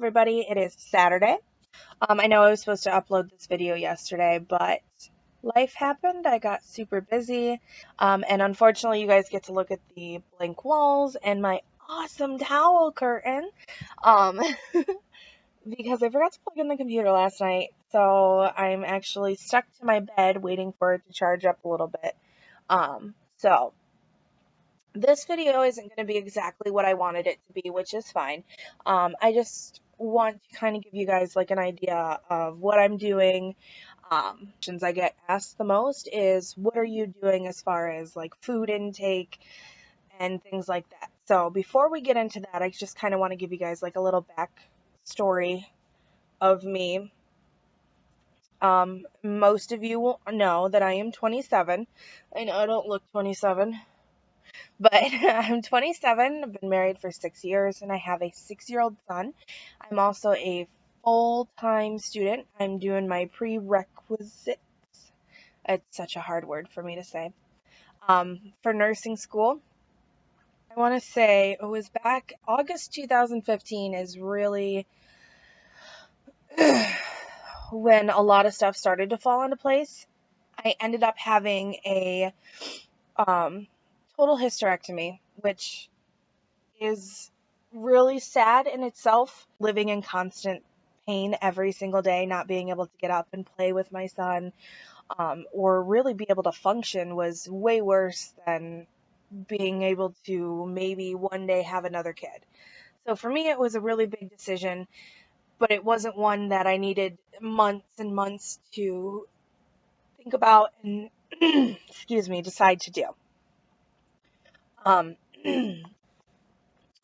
everybody. It is Saturday. I know I was supposed to upload this video yesterday, but life happened. I got super busy. And unfortunately, you guys get to look at the blank walls and my awesome towel curtain. Um, because I forgot to plug in the computer last night. So I'm actually stuck to my bed waiting for it to charge up a little bit. So this video isn't going to be exactly what I wanted it to be, which is fine. I just want to kind of give you guys like an idea of what I'm doing. Questions I get asked the most is, what are you doing as far as like food intake and things like that? So before we get into that, I just kind of want to give you guys like a little back story of me. Most of you will know that I am 27. I know I don't look 27. But I'm 27, I've been married for 6 years, and I have a 6-year-old son. I'm also a full-time student. I'm doing my prerequisites. It's such a hard word for me to say. For nursing school. I want to say it was back August 2015 is really when a lot of stuff started to fall into place. I ended up having a total hysterectomy, which is really sad in itself. Living in constant pain every single day, not being able to get up and play with my son, or really be able to function was way worse than being able to maybe one day have another kid. So for me, it was a really big decision, but it wasn't one that I needed months and months to think about and, excuse me, decide to do. Um,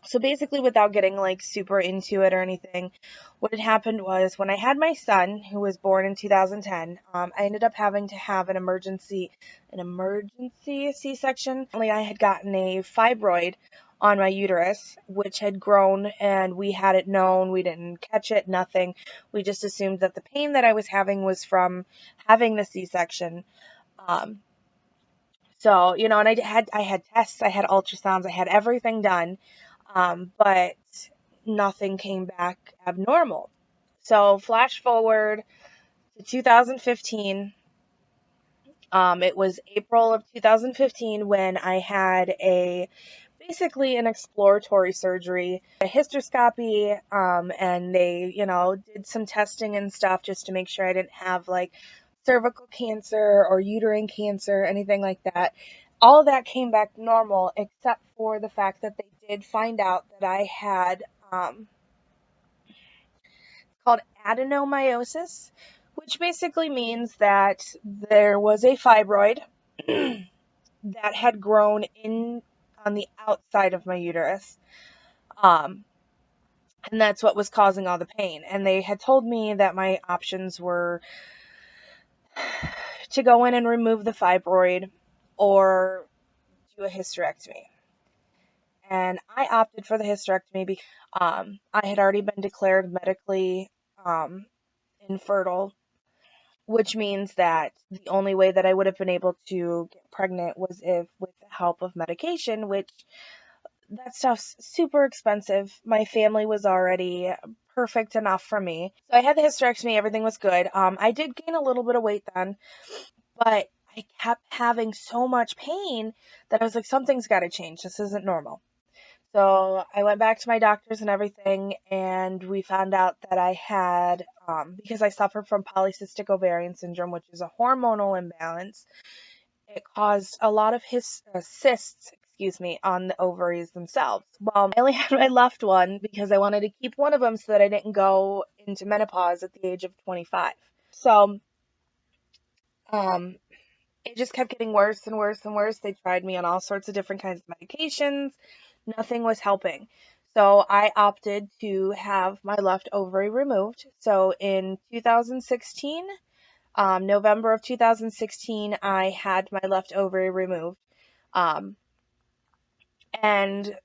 So basically, without getting like super into it or anything, what had happened was when I had my son, who was born in 2010, I ended up having to have an emergency C-section. I had gotten a fibroid on my uterus, which had grown, and we had it known. We didn't catch it, nothing. We just assumed that the pain that I was having was from having the C-section. So, and I had tests, I had ultrasounds, I had everything done. But nothing came back abnormal. So flash forward to 2015. It was April of 2015 when I had basically an exploratory surgery, a hysteroscopy, and they, did some testing and stuff just to make sure I didn't have like cervical cancer or uterine cancer, anything like that. All of that came back normal, except for the fact that they did find out that I had called adenomyosis, which basically means that there was a fibroid that had grown in on the outside of my uterus. And that's what was causing all the pain. And they had told me that my options were to go in and remove the fibroid or do a hysterectomy. And I opted for the hysterectomy because I had already been declared medically infertile, which means that the only way that I would have been able to get pregnant was if with the help of medication, which that stuff's super expensive. My family was already perfect enough for me. So I had the hysterectomy, everything was good. I did gain a little bit of weight then, but I kept having so much pain that I was like, something's got to change. This isn't normal. So I went back to my doctors and everything, and we found out that I had, because I suffered from polycystic ovarian syndrome, which is a hormonal imbalance. It caused a lot of cysts, on the ovaries themselves. Well, I only had my left one because I wanted to keep one of them so that I didn't go into menopause at the age of 25. So, it just kept getting worse and worse and worse. They tried me on all sorts of different kinds of medications. Nothing was helping. So I opted to have my left ovary removed. So in 2016, November of 2016, I had my left ovary removed. And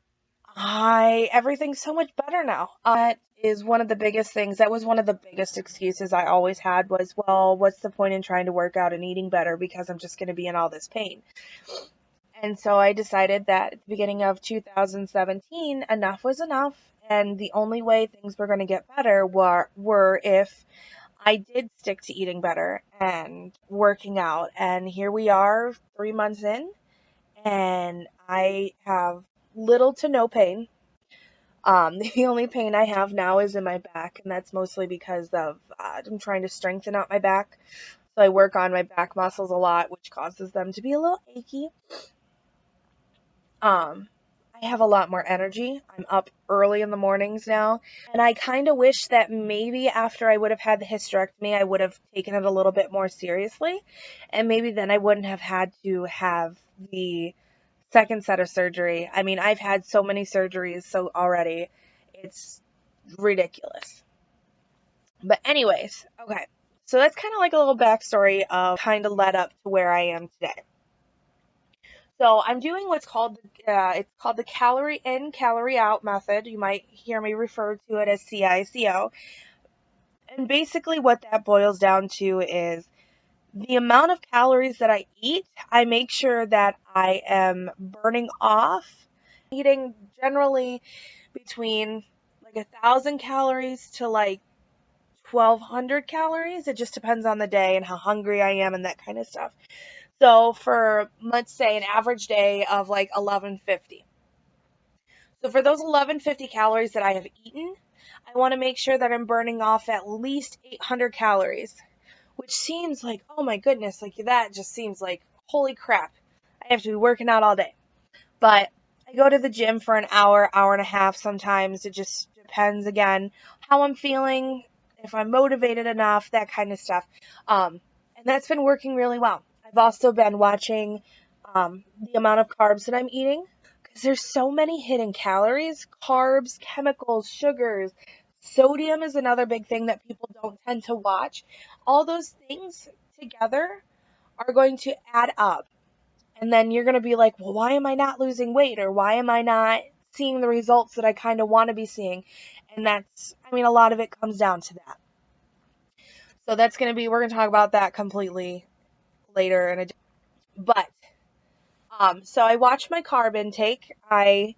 everything's so much better now. That is one of the biggest things. That was one of the biggest excuses I always had was, well, what's the point in trying to work out and eating better because I'm just going to be in all this pain. And so I decided that at the beginning of 2017, enough was enough, and the only way things were going to get better were if I did stick to eating better and working out. And here we are 3 months in, and I have little to no pain. The only pain I have now is in my back, and that's mostly because of I'm trying to strengthen out my back. So I work on my back muscles a lot, which causes them to be a little achy. Um, I have a lot more energy. I'm up early in the mornings now, and I kind of wish that maybe after I would have had the hysterectomy, I would have taken it a little bit more seriously, and maybe then I wouldn't have had to have the second set of surgery. I mean, I've had so many surgeries so already. It's ridiculous. But anyways, okay. So that's kind of like a little backstory of kind of led up to where I am today. So I'm doing what's called it's called the calorie in, calorie out method. You might hear me refer to it as CICO. And basically what that boils down to is the amount of calories that I eat, I make sure that I am burning off, eating generally between like 1,000 calories to like 1,200 calories. It just depends on the day and how hungry I am and that kind of stuff. So for, let's say, an average day of like 1150. So for those 1150 calories that I have eaten, I want to make sure that I'm burning off at least 800 calories, which seems like, oh my goodness, like that just seems like, holy crap, I have to be working out all day. But I go to the gym for an hour, hour and a half sometimes. It just depends, again, how I'm feeling, if I'm motivated enough, that kind of stuff. And that's been working really well. I've also been watching the amount of carbs that I'm eating because there's so many hidden calories, carbs, chemicals, sugars. Sodium is another big thing that people don't tend to watch. All those things together are going to add up. And then you're going to be like, well, why am I not losing weight? Or why am I not seeing the results that I kind of want to be seeing? And that's, I mean, a lot of it comes down to that. So that's going to be, we're going to talk about that completely later in a day. But, so I watch my carb intake. I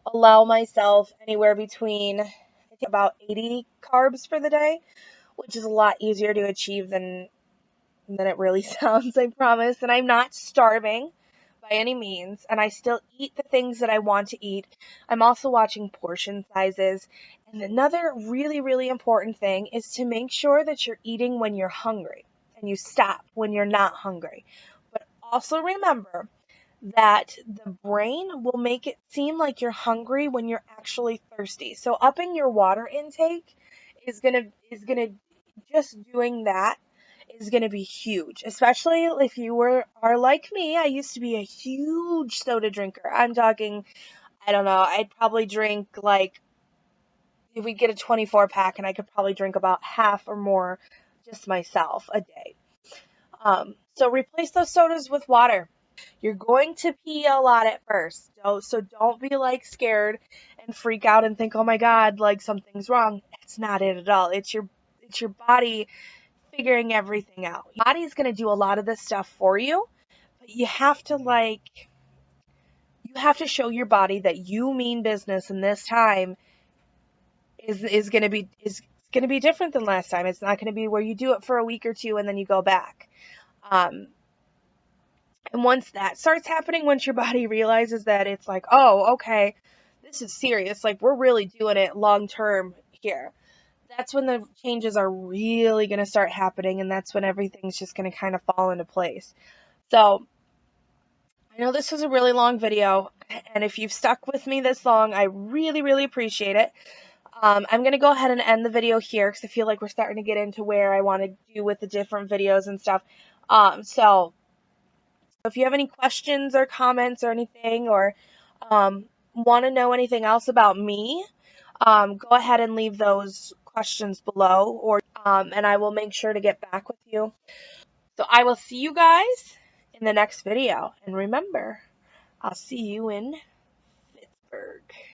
allow myself anywhere between, I think, about 80 carbs for the day, which is a lot easier to achieve than it really sounds, I promise. And I'm not starving by any means, and I still eat the things that I want to eat. I'm also watching portion sizes. And another really, really important thing is to make sure that you're eating when you're hungry and you stop when you're not hungry. But also remember that the brain will make it seem like you're hungry when you're actually thirsty. So upping your water intake is gonna just doing that is going to be huge, especially if you are like me. I used to be a huge soda drinker. I'm talking, I don't know, I'd probably drink like, if we get a 24 pack, and I could probably drink about half or more just myself a day. So replace those sodas with water. You're going to pee a lot at first, so don't be like scared and freak out and think, oh my God, like something's wrong. It's not it at all. It's your body figuring everything out. Your body's going to do a lot of this stuff for you, but you have to show your body that you mean business, and this time is going to be different than last time. It's not going to be where you do it for a week or two and then you go back. Um, and once that starts happening, once your body realizes that it's like, oh, okay, this is serious, like we're really doing it long term here, that's when the changes are really going to start happening, and that's when everything's just going to kind of fall into place. So I know this was a really long video, and if you've stuck with me this long, I really, really appreciate it. I'm going to go ahead and end the video here because I feel like we're starting to get into where I want to do with the different videos and stuff. So if you have any questions or comments or anything, or want to know anything else about me, go ahead and leave those questions below, or and I will make sure to get back with you. So I will see you guys in the next video, and remember, I'll see you in Fittsburgh.